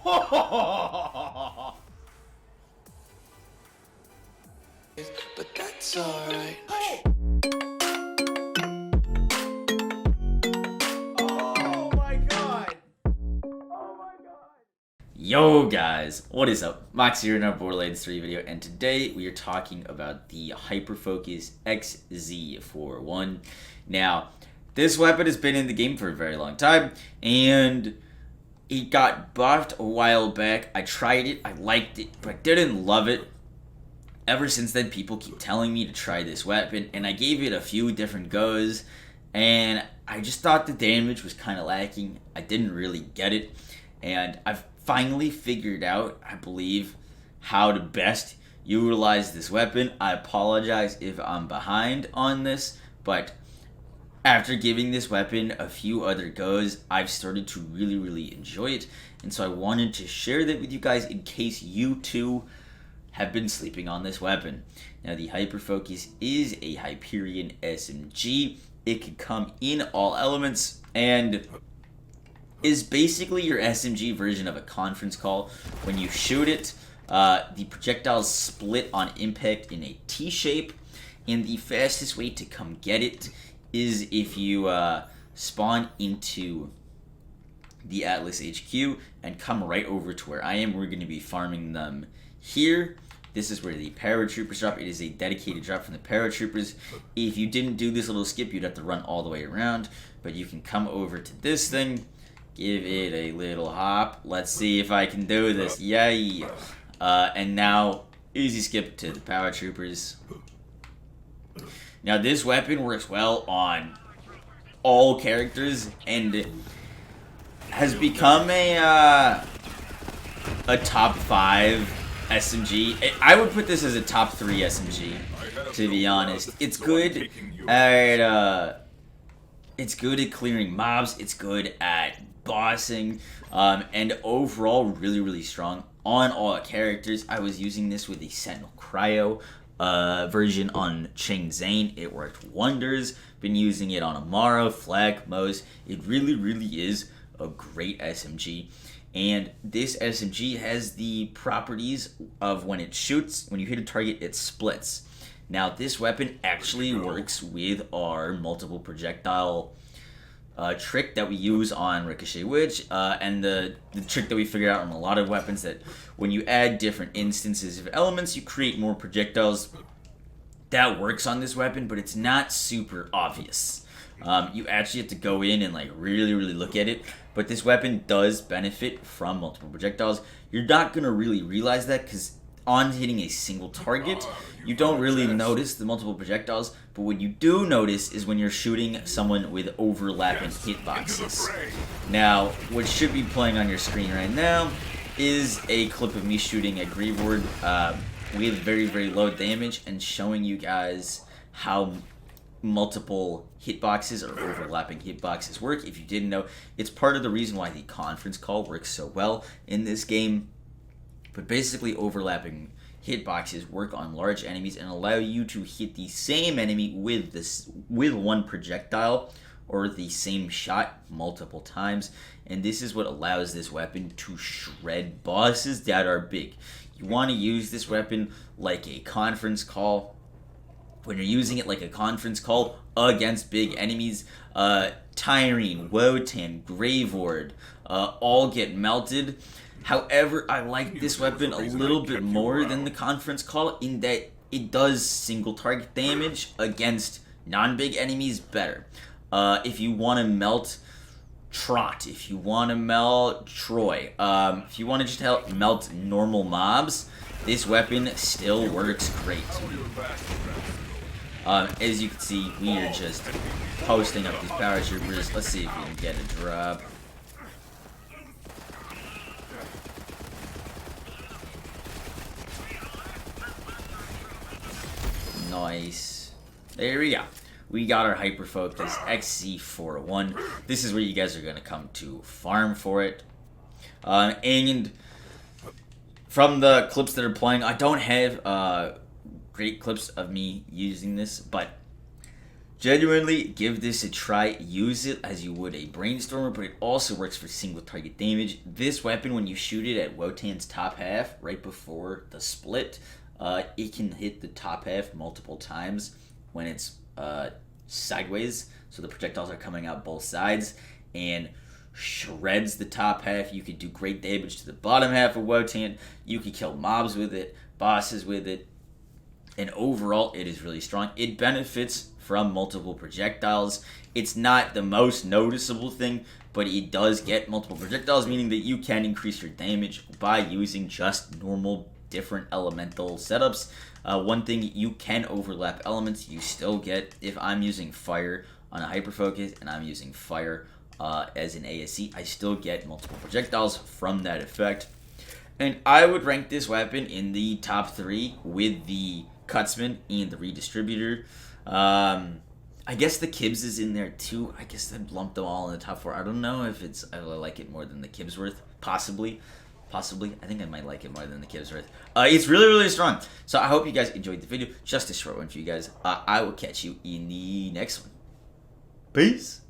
But that's alright. Oh my god! Yo guys, what is up? Moxsy here in our Borderlands 3 video, and today we are talking about the Hyperfocus XZ41. Now, this weapon has been in the game for a very long time, and it got buffed a while back. I tried it, I liked it, but I didn't love it. Ever since then, people keep telling me to try this weapon, and I gave it a few different goes, and I just thought the damage was kind of lacking. I didn't really get it, and I've finally figured out, I believe, how to best utilize this weapon. I apologize if I'm behind on this, but after giving this weapon a few other goes, I've started to really enjoy it, and so I wanted to share that with you guys in case you too have been sleeping on this weapon. Now, the Hyperfocus is a Hyperion SMG. It can come in all elements and is basically your SMG version of a conference call. When you shoot it, the projectiles split on impact in a T-shape, and the fastest way to come get it is if you spawn into the Atlas HQ and come right over to where I am. We're going to be farming them here. This is where the paratroopers drop. It is a dedicated drop from the paratroopers. If you didn't do this little skip, you'd have to run all the way around, but you can come over to this thing, give it a little hop. Let's see if I can do this. Yay! And now, easy skip to the paratroopers. Now, this weapon works well on all characters and has become a top 5 SMG. I would put this as a top 3 SMG, to be honest. It's good at clearing mobs. It's good at bossing, and overall really strong on all characters. I was using this with the Sentinel Cryo version on Zane. It worked wonders. Been using it on Amara, Flag, Moze. It really is a great SMG. And this SMG has the properties of when it shoots, when you hit a target, it splits. Now, this weapon actually works with our multiple projectile trick that we use on Ricochet Witch, and the trick that we figured out on a lot of weapons, that when you add different instances of elements, you create more projectiles. That works on this weapon, but it's not super obvious. You actually have to go in and like really look at it. But this weapon does benefit from multiple projectiles. You're not going to really realize that because on hitting a single target, you don't really notice the multiple projectiles. But what you do notice is when you're shooting someone with overlapping hitboxes. Now, what should be playing on your screen right now is a clip of me shooting a Greaveward with very low damage and showing you guys how multiple hitboxes or overlapping hitboxes work. If you didn't know, it's part of the reason why the conference call works so well in this game. But basically, overlapping hitboxes work on large enemies and allow you to hit the same enemy with one projectile or the same shot multiple times. And this is what allows this weapon to shred bosses that are big. You want to use this weapon like a conference call. When you're using it like a conference call against big enemies, Tyrene, Wotan, Greaveward, all get melted. However, I like this weapon a little bit more than the conference call in that it does single target damage against non-big enemies better. If you want to melt Trot, if you want to melt Troy, if you want to just melt normal mobs, this weapon still works great. As you can see, we are just posting up these paratroopers. Let's see if we can get a drop. Nice. There we go. We got our Hyperfocus XZ41. This is where you guys are going to come to farm for it. And from the clips that are playing, I don't have great clips of me using this, but Genuinely, give this a try. Use it as you would a brainstormer, but it also works for single target damage. This weapon, when you shoot it at Wotan's top half, right before the split, it can hit the top half multiple times when it's sideways. So the projectiles are coming out both sides and shreds the top half. You could do great damage to the bottom half of Wotan. You could kill mobs with it, bosses with it. And overall, it is really strong. It benefits from multiple projectiles. It's not the most noticeable thing, but it does get multiple projectiles, meaning that you can increase your damage by using just normal different elemental setups. One thing, you can overlap elements. You still get, if I'm using fire on a Hyperfocus and I'm using fire as an ASC, I still get multiple projectiles from that effect. And I would rank this weapon in the top 3 with the Cutsman and the Redistributor. I guess the Kibs is in there too. I guess I'd lump them all in the top 4. I don't know if I like it more than the Kibsworth. Possibly. I think I might like it more than the Kibsworth. It's really, really strong. So I hope you guys enjoyed the video. Just a short one for you guys. I will catch you in the next one. Peace.